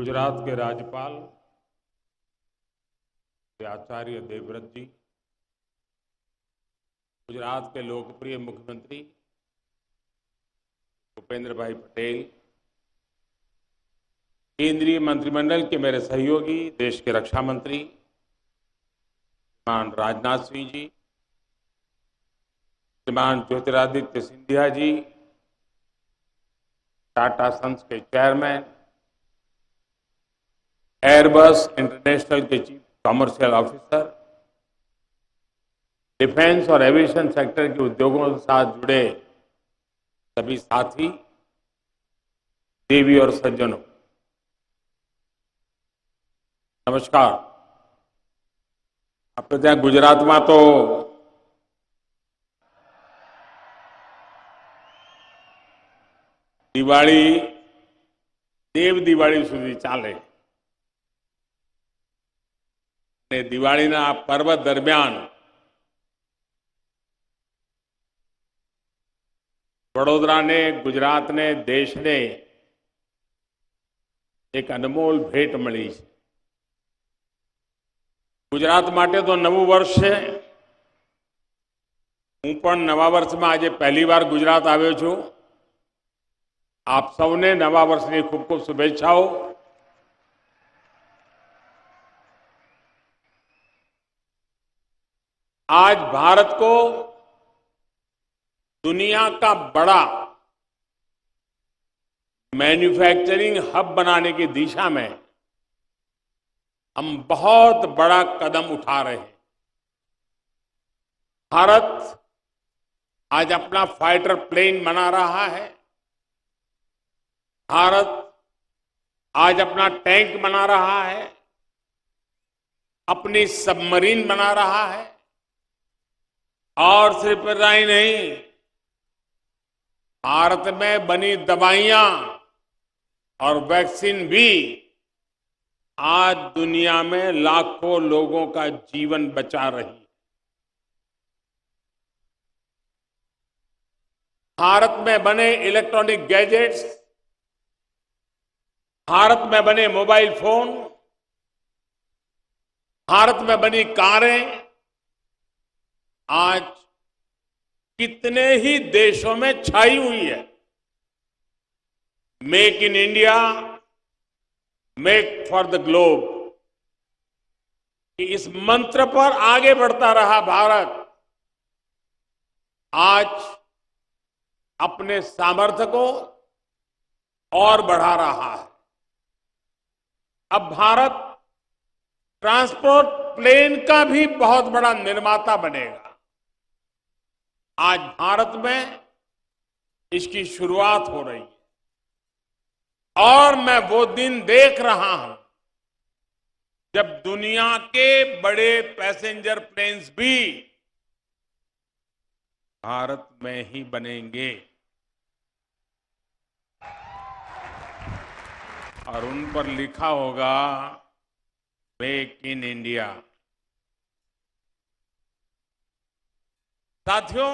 गुजरात के राज्यपाल श्री आचार्य देवव्रत जी, गुजरात के लोकप्रिय मुख्यमंत्री भूपेंद्र भाई पटेल, केंद्रीय मंत्रिमंडल के मेरे सहयोगी देश के रक्षा मंत्री श्रीमान राजनाथ सिंह जी, श्रीमान ज्योतिरादित्य सिंधिया जी, टाटा सन्स के चेयरमैन, एयरबस इंटरनेशनल के चीफ कमर्शियल ऑफिसर, डिफेंस और एविएशन सेक्टर के उद्योगों के साथ जुड़े सभी साथी, देवी और सज्जनों, नमस्कार। આપણે ત્યાં ગુજરાતમાં તો દિવાળી દેવ દિવાળી સુધી ચાલે અને દિવાળીના આ પર્વ દરમિયાન વડોદરાને, ગુજરાતને, દેશને એક અનમોલ ભેટ મળી છે। गुजरात માટે તો નવું વર્ષ છે। હું પણ નવા વર્ષમાં આજે પહેલી વાર ગુજરાત આવ્યો છું। આપ સૌને નવા વર્ષની ખૂબ ખૂબ શુભેચ્છાઓ। आज भारत को दुनिया का बड़ा मैन्युफैक्चरिंग हब बनाने की दिशा में हम बहुत बड़ा कदम उठा रहे हैं। भारत आज अपना फाइटर प्लेन बना रहा है, भारत आज अपना टैंक बना रहा है, अपनी सबमरीन बना रहा है, और सिर्फ इतना ही नहीं, भारत में बनी दवाइयां और वैक्सीन भी आज दुनिया में लाखों लोगों का जीवन बचा रही है। भारत में बने इलेक्ट्रॉनिक गैजेट्स, भारत में बने मोबाइल फोन, भारत में बनी कारें आज कितने ही देशों में छाई हुई है। Make in India, make for the globe, कि इस मंत्र पर आगे बढ़ता रहा भारत आज अपने सामर्थ्य को और बढ़ा रहा है। अब भारत ट्रांसपोर्ट प्लेन का भी बहुत बड़ा निर्माता बनेगा। आज भारत में इसकी शुरुआत हो रही है और मैं वो दिन देख रहा हूं जब दुनिया के बड़े पैसेंजर प्लेन्स भी भारत में ही बनेंगे और उन पर लिखा होगा मेक इन इंडिया। साथियों,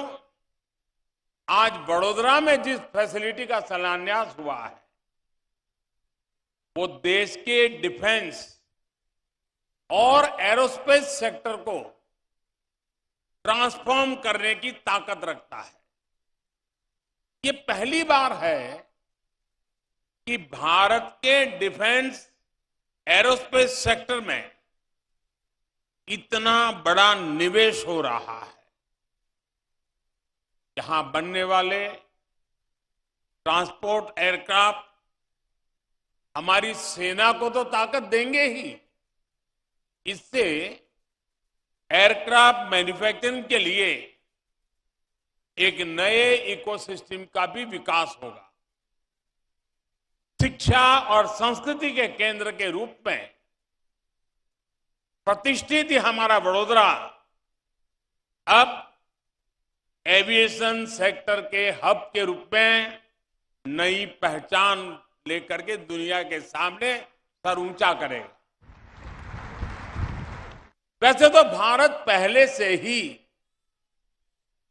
आज वडोदरा में जिस फैसिलिटी का शिलान्यास हुआ है वो देश के डिफेंस और एरोस्पेस सेक्टर को ट्रांसफॉर्म करने की ताकत रखता है। ये पहली बार है कि भारत के डिफेंस एरोस्पेस सेक्टर में इतना बड़ा निवेश हो रहा है। यहां बनने वाले ट्रांसपोर्ट एयरक्राफ्ट हमारी सेना को तो ताकत देंगे ही, इससे एयरक्राफ्ट मैन्युफैक्चरिंग के लिए एक नए इकोसिस्टम का भी विकास होगा। शिक्षा और संस्कृति के केंद्र के रूप में प्रतिष्ठित हमारा वडोदरा अब एविएशन सेक्टर के हब के रूप में नई पहचान लेकर के दुनिया के सामने सर ऊंचा करेगा। वैसे तो भारत पहले से ही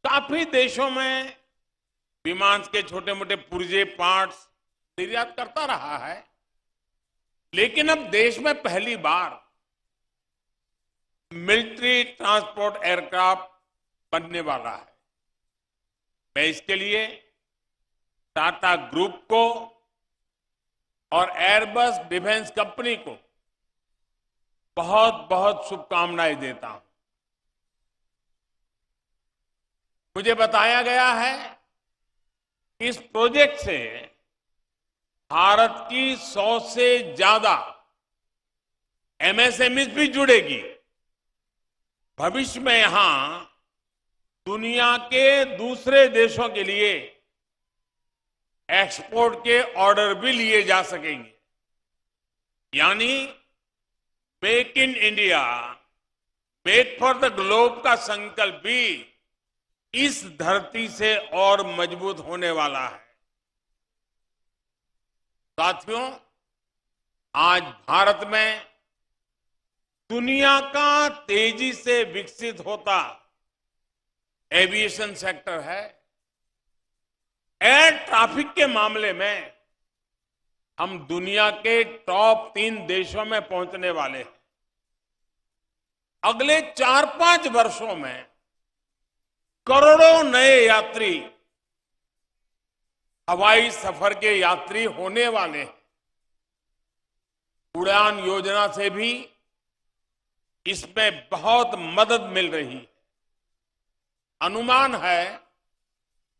काफी देशों में विमान के छोटे मोटे पुर्जे पार्ट्स निर्यात करता रहा है, लेकिन अब देश में पहली बार मिलिट्री ट्रांसपोर्ट एयरक्राफ्ट बनने वाला है। मैं इसके लिए टाटा ग्रुप को और एयरबस डिफेंस कंपनी को बहुत बहुत शुभकामनाएं देता हूं। मुझे बताया गया है कि इस प्रोजेक्ट से भारत की 100 से ज्यादा एमएसएमई भी जुड़ेगी। भविष्य में यहां दुनिया के दूसरे देशों के लिए एक्सपोर्ट के ऑर्डर भी लिए जा सकेंगे। यानी make in India, make for the globe का संकल्प भी इस धरती से और मजबूत होने वाला है। साथियों, आज भारत में दुनिया का तेजी से विकसित होता एविएशन सेक्टर है। एयर ट्रैफिक के मामले में हम दुनिया के टॉप 3 देशों में पहुंचने वाले हैं। अगले 4-5 वर्षों में करोड़ों नए यात्री हवाई सफर के यात्री होने वाले हैं। उड़ान योजना से भी इसमें बहुत मदद मिल रही है। अनुमान है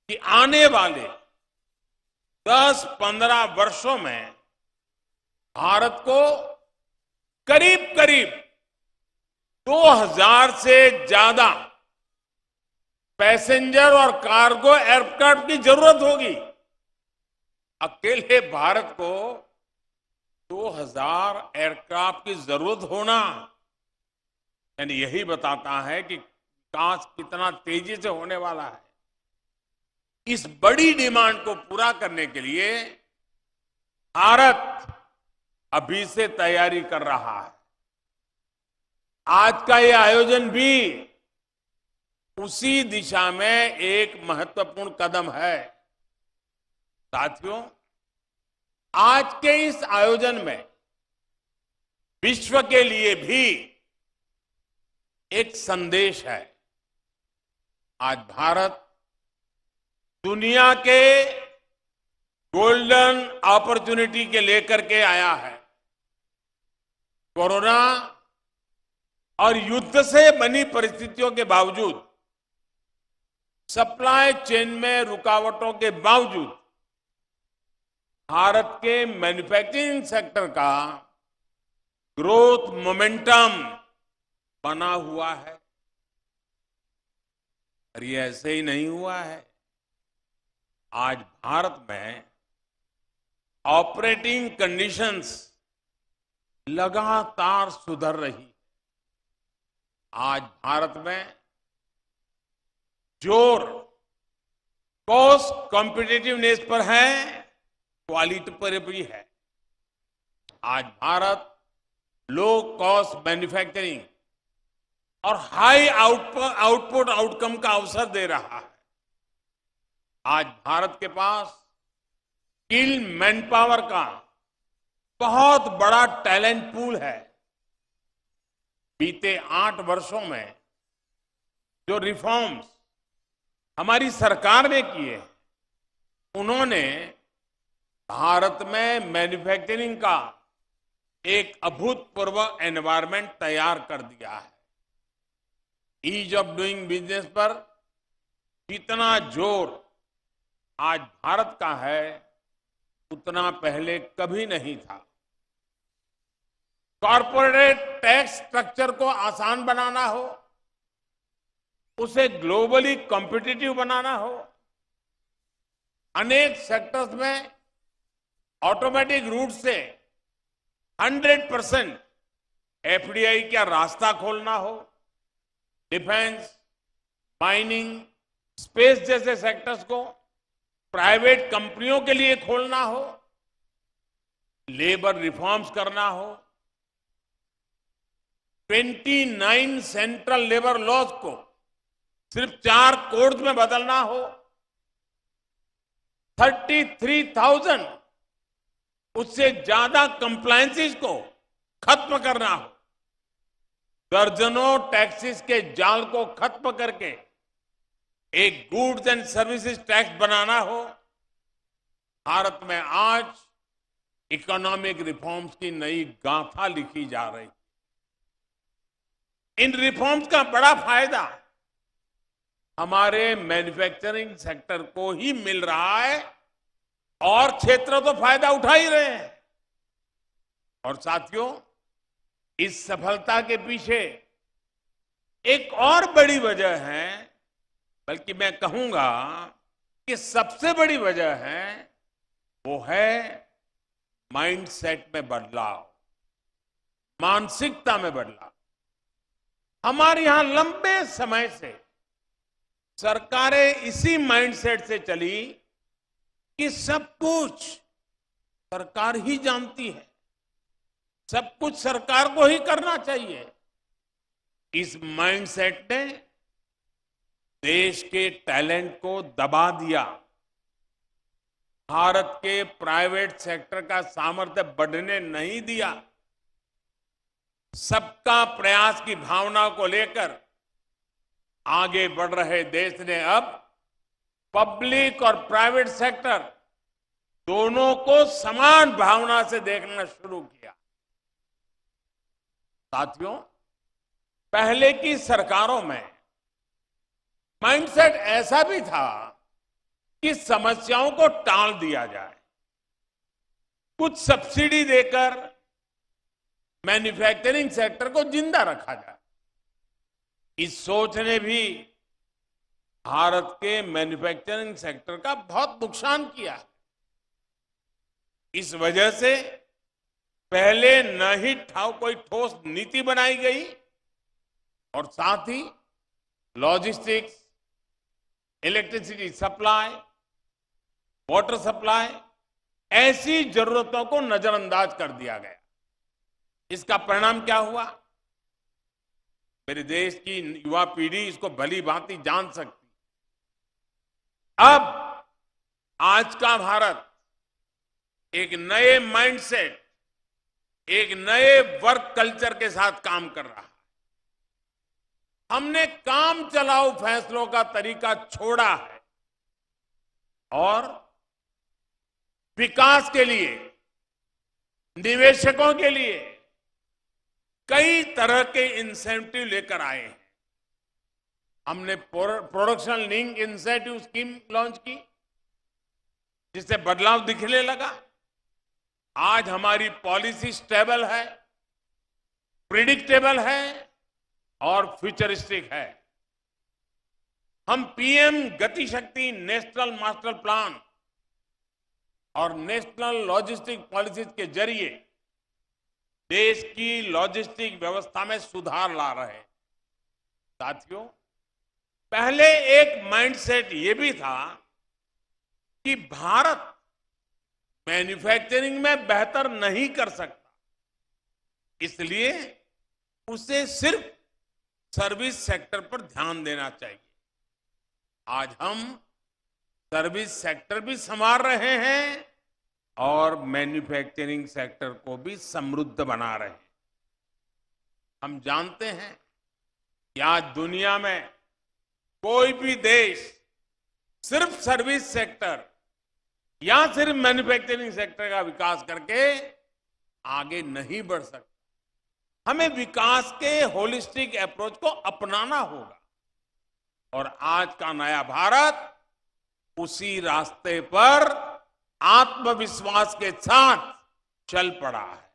कि आने वाले 10-15 वर्षों में भारत को करीब करीब 2000 से ज्यादा पैसेंजर और कार्गो एयरक्राफ्ट की जरूरत होगी। अकेले भारत को 2000 एयरक्राफ्ट की जरूरत होना यानी यही बताता है कि विकास कितना तेजी से होने वाला है। इस बड़ी डिमांड को पूरा करने के लिए भारत अभी से तैयारी कर रहा है। आज का ये आयोजन भी उसी दिशा में एक महत्वपूर्ण कदम है। साथियों, आज के इस आयोजन में विश्व के लिए भी एक संदेश है। आज भारत दुनिया के गोल्डन अपॉर्चुनिटी के लेकर के आया है। कोरोना और युद्ध से बनी परिस्थितियों के बावजूद, सप्लाई चेन में रुकावटों के बावजूद भारत के मैन्युफैक्चरिंग सेक्टर का ग्रोथ मोमेंटम बना हुआ है। और ये ऐसे ही नहीं हुआ है। आज भारत में ऑपरेटिंग कंडीशंस लगातार सुधर रही। आज भारत में जोर कॉस्ट कॉम्पिटिटिवनेस पर है, क्वालिटी पर भी है। आज भारत लो कॉस्ट मैन्युफैक्चरिंग और हाई आउटपुट आउटकम का अवसर दे रहा है। आज भारत के पास स्किल मैन पावर का बहुत बड़ा टैलेंट पूल है। बीते 8 वर्षों में जो रिफॉर्म्स हमारी सरकार ने किए, उन्होंने भारत में मैन्युफैक्चरिंग का एक अभूतपूर्व एनवायरनमेंट तैयार कर दिया है। ईज ऑफ डूइंग बिजनेस पर जितना जोर आज भारत का है, उतना पहले कभी नहीं था। कॉर्पोरेट टैक्स स्ट्रक्चर को आसान बनाना हो, उसे ग्लोबली कॉम्पिटिटिव बनाना हो, अनेक सेक्टर्स में ऑटोमेटिक रूट से 100% एफडीआई का रास्ता खोलना हो, डिफेंस, माइनिंग, स्पेस जैसे सेक्टर्स को प्राइवेट कंपनियों के लिए खोलना हो, लेबर रिफॉर्म्स करना हो, 29 सेंट्रल लेबर लॉज को सिर्फ 4 कोड्स में बदलना हो, 33,000 उससे ज्यादा कंप्लायंसेस को खत्म करना हो, दर्जनों टैक्सेस के जाल को खत्म करके एक गुड्स एंड सर्विसेज टैक्स बनाना हो, भारत में आज इकोनॉमिक रिफॉर्म्स की नई गाथा लिखी जा रही। इन रिफॉर्म्स का बड़ा फायदा हमारे मैन्युफैक्चरिंग सेक्टर को ही मिल रहा है और क्षेत्र तो फायदा उठा ही रहे हैं। और साथियों, इस सफलता के पीछे एक और बड़ी वजह है, बल्कि मैं कहूंगा कि सबसे बड़ी वजह है, वो है माइंडसेट में बदलाव, मानसिकता में बदलाव। हमारे यहां लंबे समय से सरकारें इसी माइंडसेट से चली कि सब कुछ सरकार ही जानती है, सब कुछ सरकार को ही करना चाहिए। इस माइंडसेट ने देश के टैलेंट को दबा दिया, भारत के प्राइवेट सेक्टर का सामर्थ्य बढ़ने नहीं दिया। सबका प्रयास की भावना को लेकर आगे बढ़ रहे देश ने अब पब्लिक और प्राइवेट सेक्टर दोनों को समान भावना से देखना शुरू किया। साथियों, पहले की सरकारों में माइंडसेट ऐसा भी था कि समस्याओं को टाल दिया जाए, कुछ सब्सिडी देकर मैन्युफैक्चरिंग सेक्टर को जिंदा रखा जाए। इस सोच ने भी भारत के मैन्युफैक्चरिंग सेक्टर का बहुत नुकसान किया है। इस वजह से पहले न ही कोई ठोस नीति बनाई गई और साथ ही logistics, electricity supply, water supply, ऐसी जरूरतों को नजरअंदाज कर दिया गया। इसका परिणाम क्या हुआ? मेरे देश की युवा पीढ़ी इसको भली भांति जान सकती। अब आज का भारत एक नए माइंडसेट, एक नए वर्क कल्चर के साथ काम कर रहा है। हमने काम चलाओ फैसलों का तरीका छोड़ा है और विकास के लिए, निवेशकों के लिए कई तरह के इंसेंटिव लेकर आए हैं। हमने production link incentive scheme launch की, जिससे बदलाव दिखने लगा। आज हमारी पॉलिसी स्टेबल है, प्रिडिक्टेबल है और फ्यूचरिस्टिक है। हम पीएम गति शक्ति नेशनल मास्टर प्लान और नेशनल लॉजिस्टिक पॉलिसीज के जरिए देश की लॉजिस्टिक व्यवस्था में सुधार ला रहे हैं। साथियों, पहले एक माइंडसेट ये भी था कि भारत मैन्युफैक्चरिंग में बेहतर नहीं कर सकता, इसलिए उसे सिर्फ सर्विस सेक्टर पर ध्यान देना चाहिए। आज हम सर्विस सेक्टर भी संभाल रहे हैं और मैन्युफैक्चरिंग सेक्टर को भी समृद्ध बना रहे हैं। हम जानते हैं कि आज दुनिया में कोई भी देश सिर्फ सर्विस सेक्टर या सिर्फ मैन्युफैक्चरिंग सेक्टर का विकास करके आगे नहीं बढ़ सकता। हमें विकास के होलिस्टिक अप्रोच को अपनाना होगा और आज का नया भारत उसी रास्ते पर आत्मविश्वास के साथ चल पड़ा है।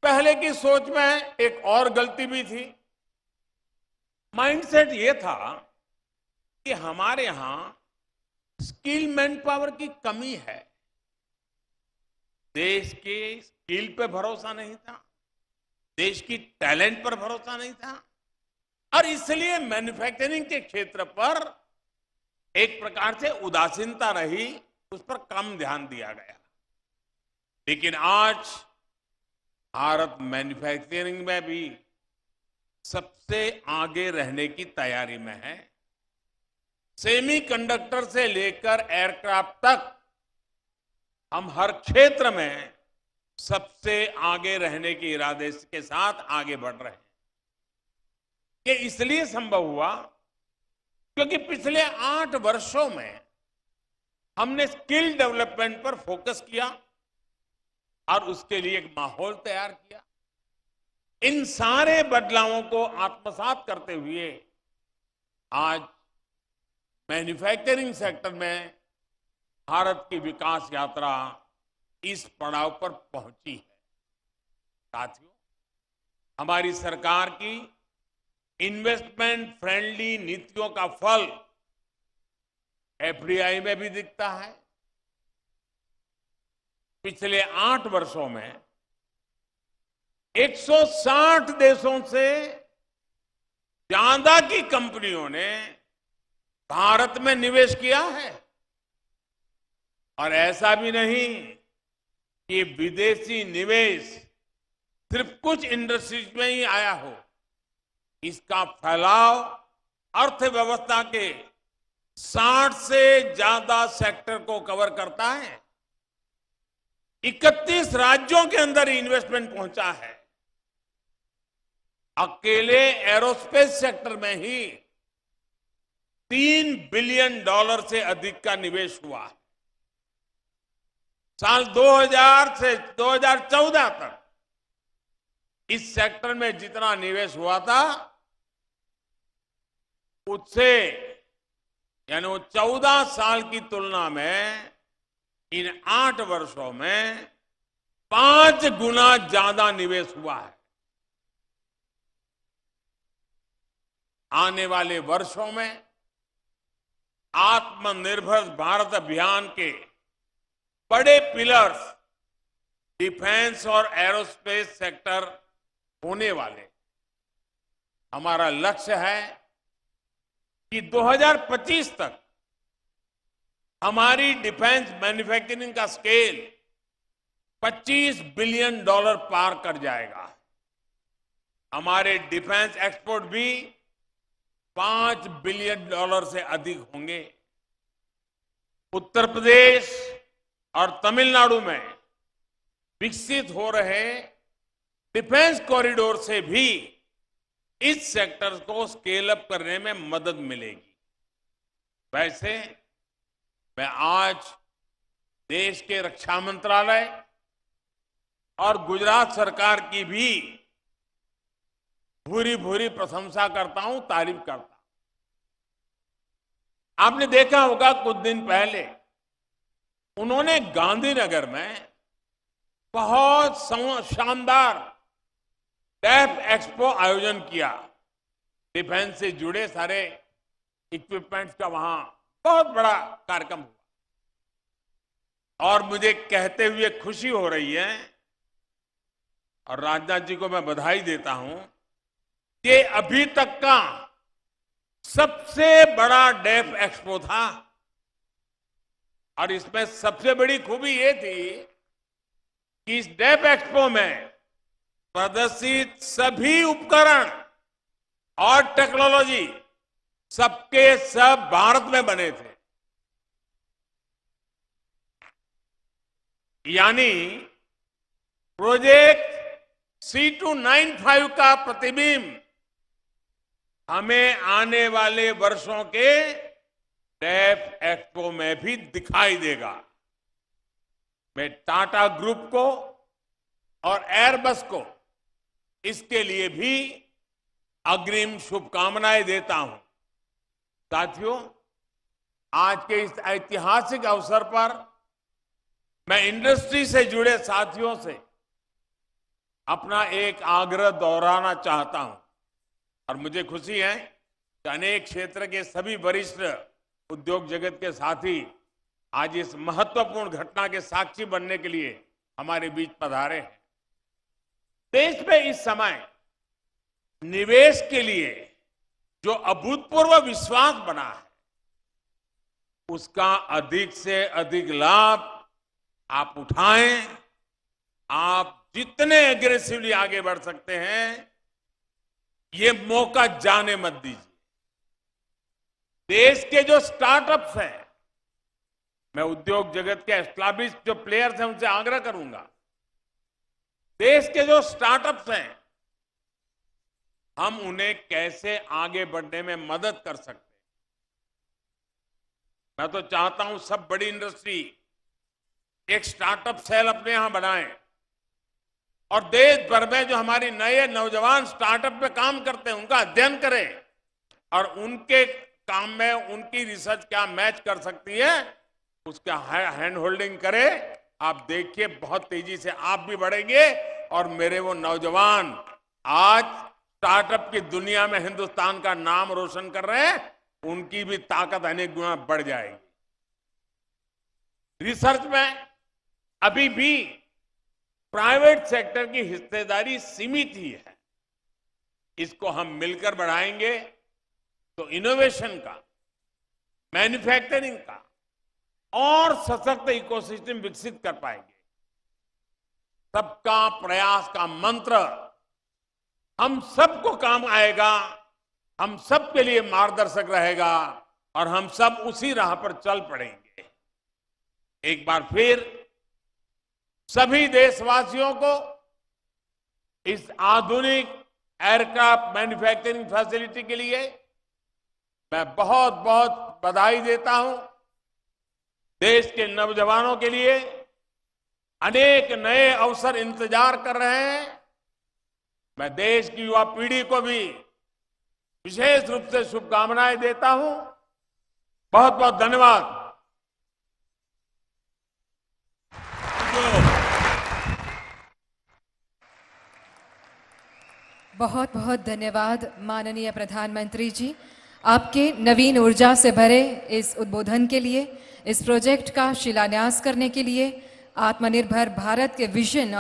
पहले की सोच में एक और गलती भी थी। माइंडसेट ये था कि हमारे यहां स्किल मैन पावर की कमी है, देश के स्किल पे भरोसा नहीं था, देश की टैलेंट पर भरोसा नहीं था और इसलिए मैन्युफैक्चरिंग के क्षेत्र पर एक प्रकार से उदासीनता रही, उस पर कम ध्यान दिया गया। लेकिन आज भारत मैन्युफैक्चरिंग में भी सबसे आगे रहने की तैयारी में है। सेमीकंडक्टर से लेकर एयरक्राफ्ट तक हम हर क्षेत्र में सबसे आगे रहने के इरादे के साथ आगे बढ़ रहे हैं। ये इसलिए संभव हुआ क्योंकि पिछले 8 वर्षों में हमने स्किल डेवलपमेंट पर फोकस किया और उसके लिए एक माहौल तैयार किया। इन सारे बदलावों को आत्मसात करते हुए आज मैन्युफैक्चरिंग सेक्टर में भारत की विकास यात्रा इस पड़ाव पर पहुंची है। साथियों, हमारी सरकार की इन्वेस्टमेंट फ्रेंडली नीतियों का फल एफडीआई में भी दिखता है। पिछले 8 वर्षों में 160 देशों से ज्यादा की कंपनियों ने भारत में निवेश किया है। और ऐसा भी नहीं कि विदेशी निवेश सिर्फ कुछ इंडस्ट्रीज में ही आया हो। इसका फैलाव अर्थव्यवस्था के 60 से ज्यादा सेक्टर को कवर करता है। 31 राज्यों के अंदर इन्वेस्टमेंट पहुंचा है। अकेले एरोस्पेस सेक्टर में ही $3 बिलियन से अधिक का निवेश हुआ है। साल 2000 से 2014 तक इस सेक्टर में जितना निवेश हुआ था उससे यानी वो 14 साल की तुलना में इन 8 वर्षों में 5 गुना ज्यादा निवेश हुआ है। आने वाले वर्षों में आत्मनिर्भर भारत अभियान के बड़े पिलर्स डिफेंस और एरोस्पेस सेक्टर होने वाले। हमारा लक्ष्य है कि 2025 तक हमारी डिफेंस मैन्युफैक्चरिंग का स्केल $25 बिलियन पार कर जाएगा। हमारे डिफेंस एक्सपोर्ट भी $5 बिलियन से अधिक होंगे। उत्तर प्रदेश और तमिलनाडु में विकसित हो रहे डिफेंस कॉरिडोर से भी इस सेक्टर को स्केल अप करने में मदद मिलेगी। वैसे मैं आज देश के रक्षा मंत्रालय और गुजरात सरकार की भी भूरी भूरी प्रशंसा करता हूं, तारीफ करता हूं। आपने देखा होगा कुछ दिन पहले उन्होंने गांधीनगर में बहुत शानदार डेफ एक्सपो आयोजन किया। डिफेंस से जुड़े सारे इक्विपमेंट्स का वहां बहुत बड़ा कार्यक्रम हुआ। और मुझे कहते हुए खुशी हो रही है और राजनाथ जी को मैं बधाई देता हूं कि अभी तक का सबसे बड़ा डेफ एक्सपो था। और इसमें सबसे बड़ी खूबी ये थी कि इस डेफ एक्सपो में प्रदर्शित सभी उपकरण और टेक्नोलॉजी सबके सब भारत में बने थे। यानी प्रोजेक्ट C295 का प्रतिबिंब हमें आने वाले वर्षों के डेफ एक्सपो में भी दिखाई देगा। मैं टाटा ग्रुप को और एयरबस को इसके लिए भी अग्रिम शुभकामनाएं देता हूं। साथियों, आज के इस ऐतिहासिक अवसर पर मैं इंडस्ट्री से जुड़े साथियों से अपना एक आग्रह दोहराना चाहता हूं। और मुझे खुशी है कि अनेक क्षेत्र के सभी वरिष्ठ उद्योग जगत के साथी आज इस महत्वपूर्ण घटना के साक्षी बनने के लिए हमारे बीच पधारे हैं। देश में इस समय निवेश के लिए जो अभूतपूर्व विश्वास बना है उसका अधिक से अधिक लाभ आप उठाएं। आप जितने एग्रेसिवली आगे बढ़ सकते हैं ये मौका जाने मत दीजिए। देश के जो स्टार्टअप्स हैं मैं उद्योग जगत के एस्टैब्लिश जो प्लेयर्स हैं उनसे आग्रह करूंगा, देश के जो स्टार्टअप्स हैं, हम उन्हें कैसे आगे बढ़ने में मदद कर सकते हैं। मैं तो चाहता हूं सब बड़ी इंडस्ट्री एक स्टार्टअप सेल अपने यहां बनाएं और देश भर में जो हमारी नए नौजवान स्टार्टअप पे काम करते हैं उनका अध्ययन करें और उनके काम में उनकी रिसर्च क्या मैच कर सकती है उसका हैंड होल्डिंग करें। आप देखिए बहुत तेजी से आप भी बढ़ेंगे और मेरे वो नौजवान आज स्टार्टअप की दुनिया में हिंदुस्तान का नाम रोशन कर रहे हैं, उनकी भी ताकत अनेक गुना बढ़ जाएगी। रिसर्च में अभी भी प्राइवेट सेक्टर की हिस्सेदारी सीमित ही है। इसको हम मिलकर बढ़ाएंगे तो इनोवेशन का, मैन्युफैक्चरिंग का और सशक्त इकोसिस्टम विकसित कर पाएंगे। सबका प्रयास का मंत्र हम सबको काम आएगा, हम सबके लिए मार्गदर्शक रहेगा और हम सब उसी राह पर चल पड़ेंगे। एक बार फिर सभी देशवासियों को इस आधुनिक एयरक्राफ्ट मैन्युफैक्चरिंग फैसिलिटी के लिए मैं बहुत बहुत बधाई देता हूं। देश के नौजवानों के लिए अनेक नए अवसर इंतजार कर रहे हैं। मैं देश की युवा पीढ़ी को भी विशेष रूप से शुभकामनाएं देता हूं। बहुत बहुत धन्यवाद। बहुत बहुत धन्यवाद माननीय प्रधानमंत्री जी, आपके नवीन ऊर्जा से भरे इस उद्बोधन के लिए, इस प्रोजेक्ट का शिलान्यास करने के लिए, आत्मनिर्भर भारत के विजन